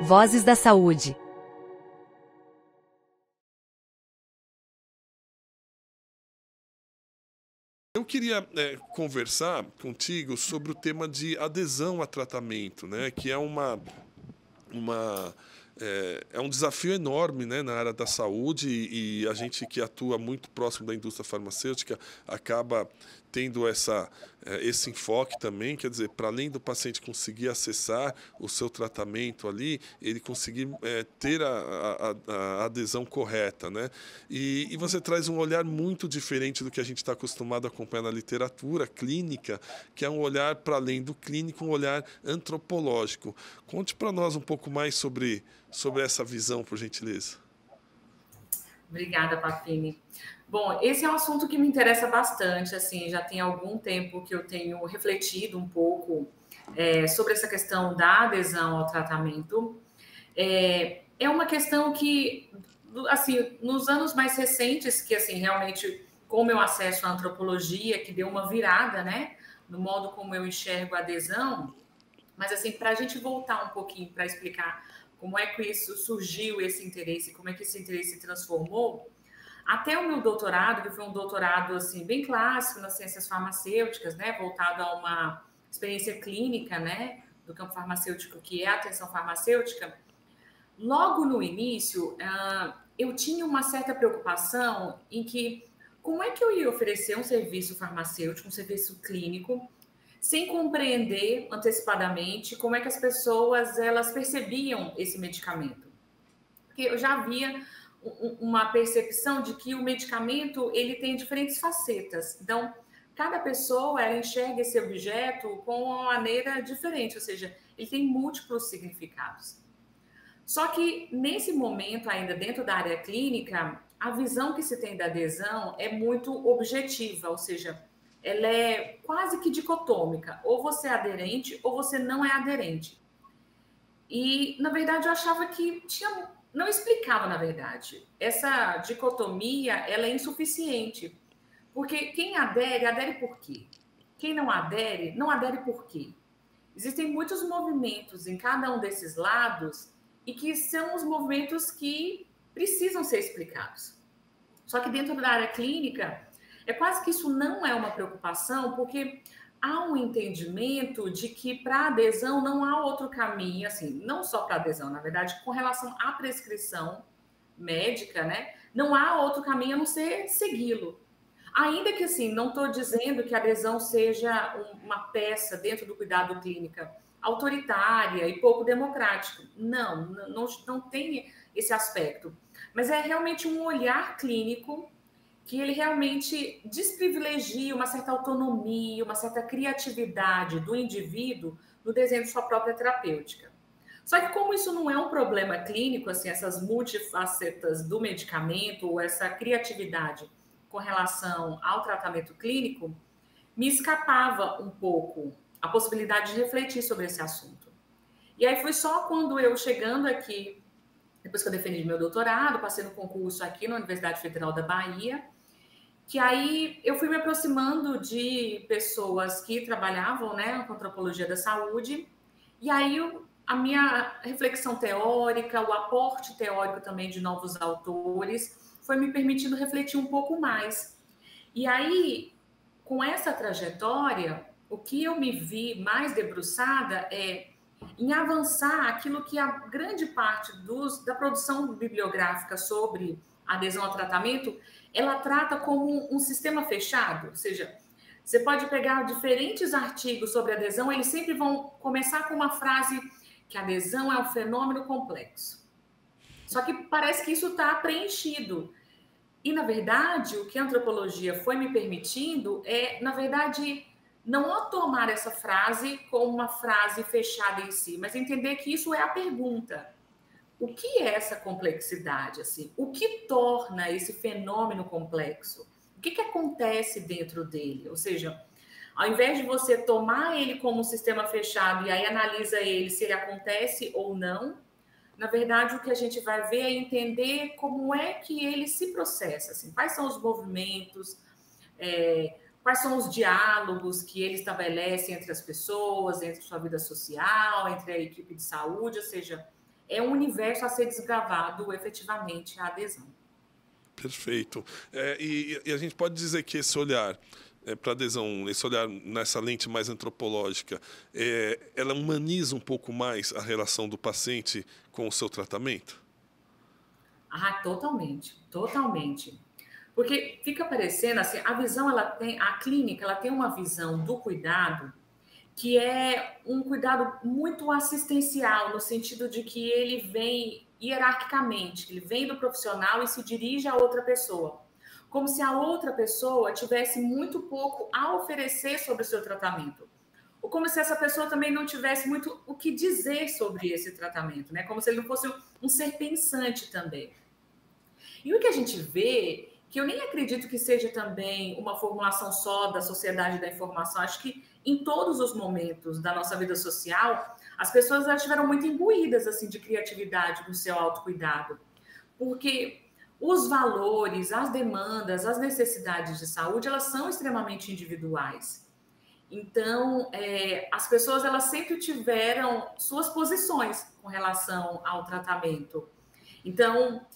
Vozes da Saúde. Eu queria conversar contigo sobre o tema de adesão a tratamento, né? Que é é um desafio enorme, né, na área da saúde e a gente que atua muito próximo da indústria farmacêutica acaba tendo esse enfoque também, quer dizer, para além do paciente conseguir acessar o seu tratamento ali, ele conseguir ter a adesão correta, né? E você traz um olhar muito diferente do que a gente está acostumado a acompanhar na literatura clínica, que é um olhar para além do clínico, um olhar antropológico. Conte para nós um pouco mais sobre essa visão, por gentileza. Obrigada, Papini. Bom, esse é um assunto que me interessa bastante, assim, já tem algum tempo que eu tenho refletido um pouco sobre essa questão da adesão ao tratamento. É uma questão que, assim, nos anos mais recentes, que, assim, realmente, com o meu acesso à antropologia, que deu uma virada, né, no modo como eu enxergo a adesão, mas, assim, para a gente voltar um pouquinho para explicar como é que isso surgiu, esse interesse, como é que esse interesse se transformou, até o meu doutorado, que foi um doutorado assim bem clássico nas ciências farmacêuticas, né, voltado a uma experiência clínica, né, do campo farmacêutico, que é a atenção farmacêutica, logo no início, eu tinha uma certa preocupação em que como é que eu ia oferecer um serviço farmacêutico, um serviço clínico, sem compreender antecipadamente como é que as pessoas elas percebiam esse medicamento. Porque eu já havia uma percepção de que o medicamento ele tem diferentes facetas. Então, cada pessoa ela enxerga esse objeto com uma maneira diferente, ou seja, ele tem múltiplos significados. Só que nesse momento, ainda dentro da área clínica, a visão que se tem da adesão é muito objetiva, ou seja, ela é quase que dicotômica. Ou você é aderente ou você não é aderente. E, na verdade, eu achava que não explicava, na verdade. Essa dicotomia, ela é insuficiente. Porque quem adere, adere por quê? Quem não adere por quê? Existem muitos movimentos em cada um desses lados e que são os movimentos que precisam ser explicados. Só que dentro da área clínica, é quase que isso não é uma preocupação, porque há um entendimento de que para adesão não há outro caminho, assim, não só para adesão, na verdade, com relação à prescrição médica, né? Não há outro caminho a não ser segui-lo. Ainda que, assim, não estou dizendo que a adesão seja uma peça dentro do cuidado clínica autoritária e pouco democrático. Não tem esse aspecto. Mas é realmente um olhar clínico que ele realmente desprivilegia uma certa autonomia, uma certa criatividade do indivíduo no desenho de sua própria terapêutica. Só que como isso não é um problema clínico, assim, essas multifacetas do medicamento ou essa criatividade com relação ao tratamento clínico, me escapava um pouco a possibilidade de refletir sobre esse assunto. E aí foi só quando eu chegando aqui, depois que eu defendi meu doutorado, passei no concurso aqui na Universidade Federal da Bahia, que aí eu fui me aproximando de pessoas que trabalhavam, né, com antropologia da saúde, e aí a minha reflexão teórica, o aporte teórico também de novos autores, foi me permitindo refletir um pouco mais. E aí, com essa trajetória, o que eu me vi mais debruçada é em avançar aquilo que a grande parte da produção bibliográfica sobre adesão ao tratamento, ela trata como um sistema fechado, ou seja, você pode pegar diferentes artigos sobre adesão, eles sempre vão começar com uma frase que a adesão é um fenômeno complexo. Só que parece que isso está preenchido. E, na verdade, o que a antropologia foi me permitindo é, na verdade, não tomar essa frase como uma frase fechada em si, mas entender que isso é a pergunta. O que é essa complexidade? Assim? O que torna esse fenômeno complexo? O que acontece dentro dele? Ou seja, ao invés de você tomar ele como um sistema fechado e aí analisa ele se ele acontece ou não, na verdade, o que a gente vai ver é entender como é que ele se processa, assim, quais são os movimentos, quais são os diálogos que ele estabelece entre as pessoas, entre sua vida social, entre a equipe de saúde, ou seja, é um universo a ser desbravado efetivamente a adesão. Perfeito. E a gente pode dizer que esse olhar para adesão, esse olhar nessa lente mais antropológica, ela humaniza um pouco mais a relação do paciente com o seu tratamento? Ah, totalmente, totalmente. Porque fica parecendo assim, a visão, a clínica, ela tem uma visão do cuidado que é um cuidado muito assistencial, no sentido de que ele vem hierarquicamente, ele vem do profissional e se dirige a outra pessoa, como se a outra pessoa tivesse muito pouco a oferecer sobre o seu tratamento, ou como se essa pessoa também não tivesse muito o que dizer sobre esse tratamento, né? Como se ele não fosse um ser pensante também. E o que a gente vê, que eu nem acredito que seja também uma formulação só da sociedade da informação, acho que em todos os momentos da nossa vida social, as pessoas já estiveram muito imbuídas assim, de criatividade no seu autocuidado, porque os valores, as demandas, as necessidades de saúde, elas são extremamente individuais. Então, as pessoas elas sempre tiveram suas posições com relação ao tratamento. Então,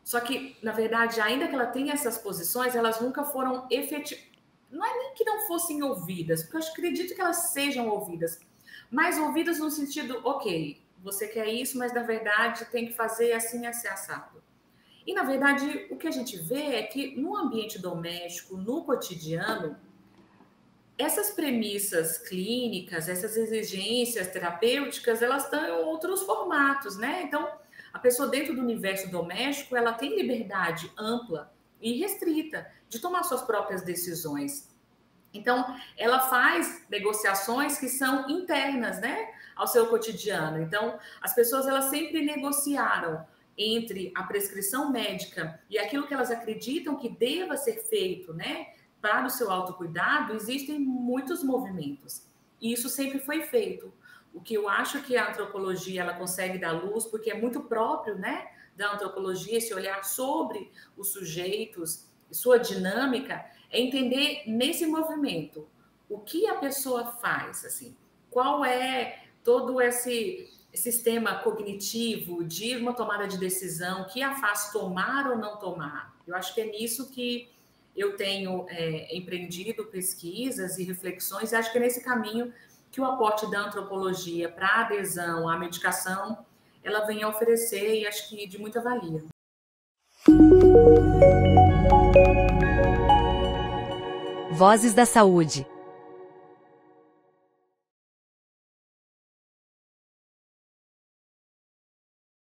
só que, na verdade, ainda que ela tenha essas posições, elas nunca foram efetivas. Não é nem que não fossem ouvidas, porque eu acredito que elas sejam ouvidas, mas ouvidas no sentido, ok, você quer isso, mas na verdade tem que fazer assim, assim, assado. E, na verdade, o que a gente vê é que no ambiente doméstico, no cotidiano, essas premissas clínicas, essas exigências terapêuticas, elas estão em outros formatos, né? Então, a pessoa dentro do universo doméstico, ela tem liberdade ampla e restrita de tomar suas próprias decisões. Então, ela faz negociações que são internas, né, ao seu cotidiano. Então, as pessoas elas sempre negociaram entre a prescrição médica e aquilo que elas acreditam que deva ser feito, né, para o seu autocuidado. Existem muitos movimentos. E isso sempre foi feito. O que eu acho que a antropologia ela consegue dar luz, porque é muito próprio, né, da antropologia esse olhar sobre os sujeitos e sua dinâmica, é entender nesse movimento o que a pessoa faz, assim, qual é todo esse sistema cognitivo de uma tomada de decisão que a faz tomar ou não tomar. Eu acho que é nisso que eu tenho empreendido pesquisas e reflexões, e acho que é nesse caminho que o aporte da antropologia para a adesão à medicação, ela vem a oferecer, e acho que de muita valia. Vozes da Saúde.